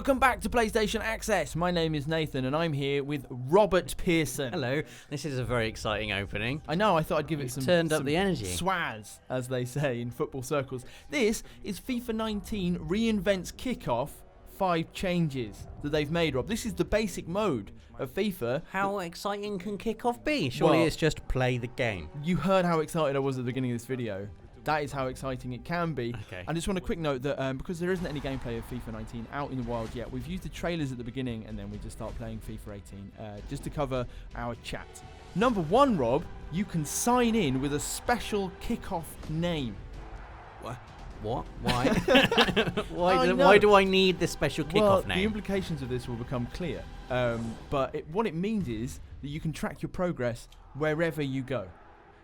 Welcome back to PlayStation Access. My name is Nathan and I'm here with Robert Pearson. Hello. This is a very exciting opening. I know, I thought I'd give it some turned up the energy. Swaz, as they say in football circles. This is FIFA 19 Reinvents Kickoff 5 changes that they've made, Rob. This is the basic mode of FIFA. How exciting can kickoff be? Surely it's just play the game. You heard how excited I was at the beginning of this video. That is how exciting it can be. Okay. I just want a quick note that because there isn't any gameplay of FIFA 19 out in the wild yet, we've used the trailers at the beginning and then we just start playing FIFA 18 just to cover our chat. Number 1, Rob, you can sign in with a special kickoff name. What? Why? Why do I need this special kickoff name? The implications of this will become clear. But what it means is that you can track your progress wherever you go.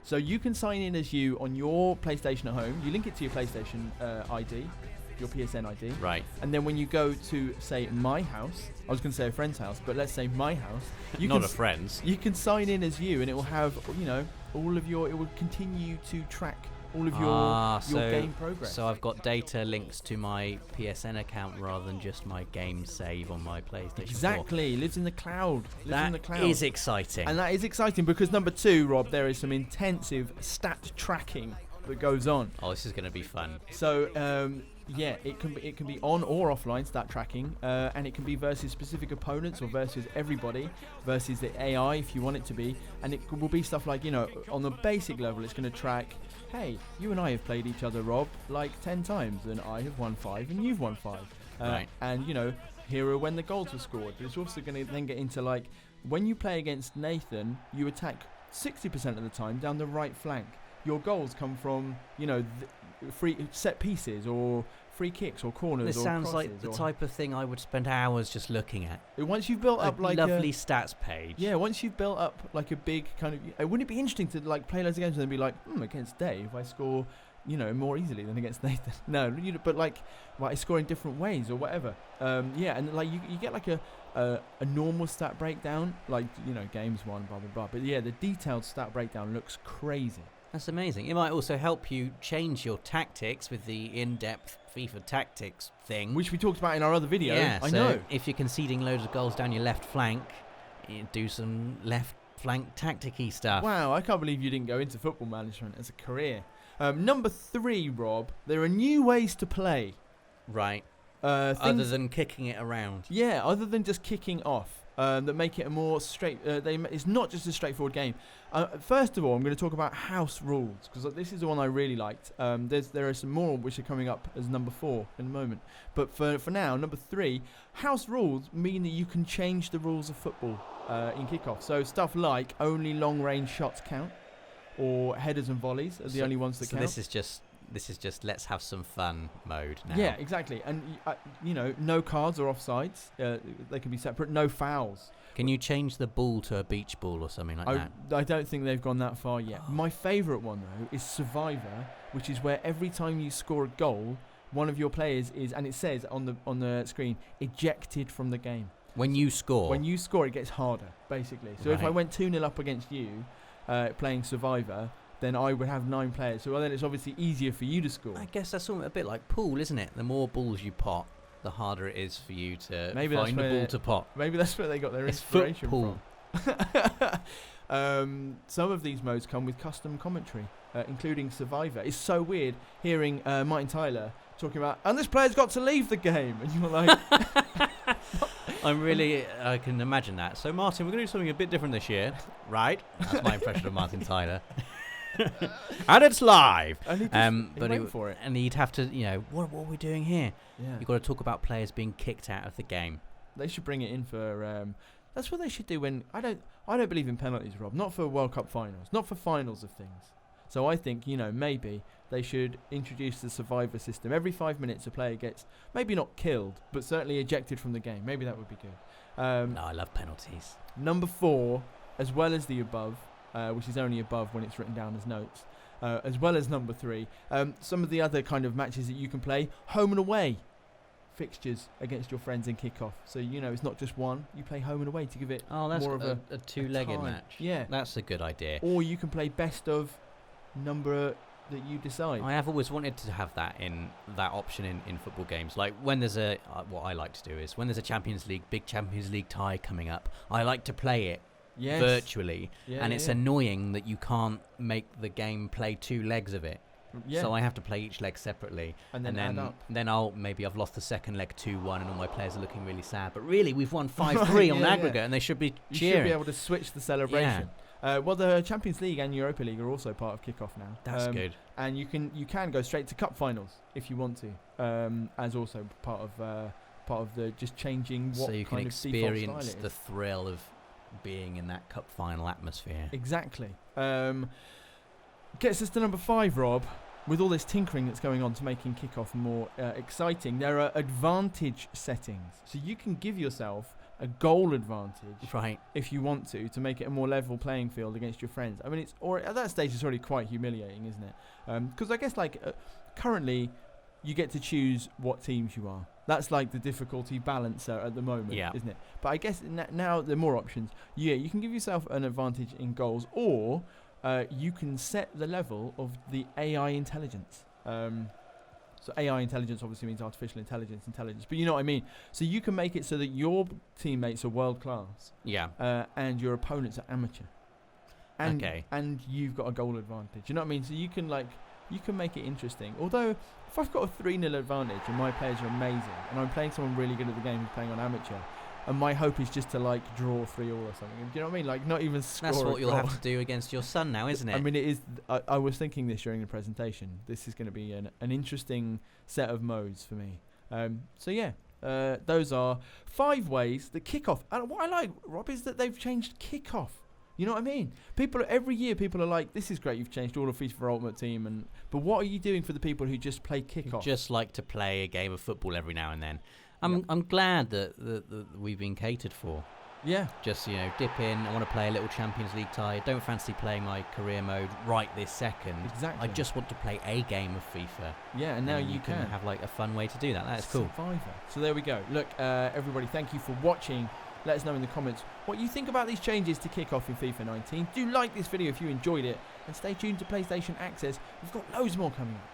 So you can sign in as you on your PlayStation at home. You link it to your PlayStation ID, your PSN ID. Right. And then when you go to, say, my house, I was going to say a friend's house, but let's say my house. Not a friend's. You can sign in as you, and it will have, all of your. It will continue to track all of your game progress. So I've got data links to my PSN account rather than just my game save on my PlayStation 4. Exactly. Lives in the cloud. That is exciting. And that is exciting because number 2, Rob, there is some intensive stat tracking that goes on. Oh, this is going to be fun. So, it can be on or offline stat tracking, and it can be versus specific opponents or versus everybody, versus the AI if you want it to be, and it will be stuff like, on the basic level, it's going to track, hey, you and I have played each other, Rob, like 10 times, and I have won 5 and you've won 5. Right. And, here are when the goals were scored. But it's also going to then get into, like, when you play against Nathan, you attack 60% of the time down the right flank. Your goals come from, free set pieces or free kicks or corners. This or sounds like the or type of thing I would spend hours just looking at. Once you've built up like lovely stats page. Yeah, once you've built up like a big kind of, wouldn't it be interesting to like play loads of games and then be like, against Dave I score, more easily than against Nathan. No, but like, I score in different ways or whatever. And like you get like a normal stat breakdown, like games won, blah blah blah. But yeah, the detailed stat breakdown looks crazy. That's amazing. It might also help you change your tactics with the in-depth FIFA tactics thing. Which we talked about in our other video. Yeah, I know. If you're conceding loads of goals down your left flank, you do some left flank tactic-y stuff. Wow, I can't believe you didn't go into football management as a career. Number 3, Rob, there are new ways to play. Right. Other than kicking it around. Yeah, other than just kicking off. That make it a more straight. It's not just a straightforward game. First of all, I'm going to talk about house rules because this is the one I really liked. There are some more which are coming up as number 4 in a moment. But for now, number 3, house rules mean that you can change the rules of football in kickoff. So stuff like only long-range shots count, or headers and volleys are the only ones that count. This is just let's have some fun mode now. Yeah, exactly. And, no cards or offsides. They can be separate. No fouls. Can you change the ball to a beach ball or something like that? I don't think they've gone that far yet. My favourite one, though, is Survivor, which is where every time you score a goal, one of your players is, and it says on the screen, ejected from the game. When you score? When you score, it gets harder, basically. So if I went 2-0 up against you playing Survivor, then I would have 9 players. So then it's obviously easier for you to score. I guess that's a bit like pool, isn't it? The more balls you pot, the harder it is for you to find the ball to pot. Maybe that's where they got their inspiration from. Some of these modes come with custom commentary, including Survivor. It's so weird hearing Martin Tyler talking about, and this player's got to leave the game. And you're like... I can imagine that. So, Martin, we're going to do something a bit different this year. Right? That's my impression of Martin Tyler. And it's live. And he'd have to, what are we doing here? Yeah. You've got to talk about players being kicked out of the game. They should bring it in for. That's what they should do when I don't believe in penalties, Rob. Not for World Cup finals. Not for finals of things. So I think maybe they should introduce the Survivor system. Every 5 minutes, a player gets maybe not killed, but certainly ejected from the game. Maybe that would be good. No, I love penalties. Number 4, as well as the above. Which is only above when it's written down as notes, as well as number 3. Some of the other kind of matches that you can play, home and away fixtures against your friends in kickoff. So, it's not just one. You play home and away to give it that's more of a two-legged match. Yeah. That's a good idea. Or you can play best of number that you decide. I have always wanted to have that option in football games. Like when there's what I like to do is when there's a big Champions League tie coming up, I like to play it virtually, and it's annoying that you can't make the game play 2 legs of it. Yeah. So I have to play each leg separately, and then I've lost the second leg 2-1, and all my players are looking really sad. But really, we've won 5-3 on aggregate, and they should be cheering. You should be able to switch the celebration. Well, the Champions League and Europa League are also part of kickoff now. That's good. And you can go straight to cup finals if you want to, as also part of the just changing what so you kind can of default style experience it is. the thrill of being in that cup final atmosphere. Exactly. Gets us to number 5, Rob. With all this tinkering that's going on to making kickoff more exciting, there are advantage settings. So you can give yourself a goal advantage, right, if you want to make it a more level playing field against your friends. I mean, at that stage it's already quite humiliating, isn't it? Because I guess currently you get to choose what teams you are. That's like the difficulty balancer at the moment, isn't it? But I guess now there are more options. Yeah, you can give yourself an advantage in goals, or you can set the level of the AI intelligence. So AI intelligence obviously means artificial intelligence, but you know what I mean. So you can make it so that your teammates are world class, and your opponents are amateur, and you've got a goal advantage. You know what I mean? So you can make it interesting. Although if I've got a 3-0 advantage and my players are amazing, and I'm playing someone really good at the game who's playing on amateur, and my hope is just to draw 3-3 or something. Do you know what I mean? Not even score. That's what you'll have to do against your son now, isn't it? I mean, it is. I was thinking this during the presentation. This is going to be an interesting set of modes for me. Those are 5 ways that kickoff. And what I like, Rob, is that they've changed kickoff. You know what I mean? Every year people are like, "This is great. You've changed all of FIFA Ultimate Team." But what are you doing for the people who just play kickoff? Who just like to play a game of football every now and then. I'm glad that we've been catered for. Yeah. Just, dip in. I want to play a little Champions League tie. Don't fancy playing my career mode right this second. Exactly. I just want to play a game of FIFA. Yeah, and now you can have a fun way to do that. That's cool. Survivor. So there we go. Look, everybody, thank you for watching. Let us know in the comments what you think about these changes to kickoff in FIFA 19. Do like this video if you enjoyed it, and stay tuned to PlayStation Access. We've got loads more coming up.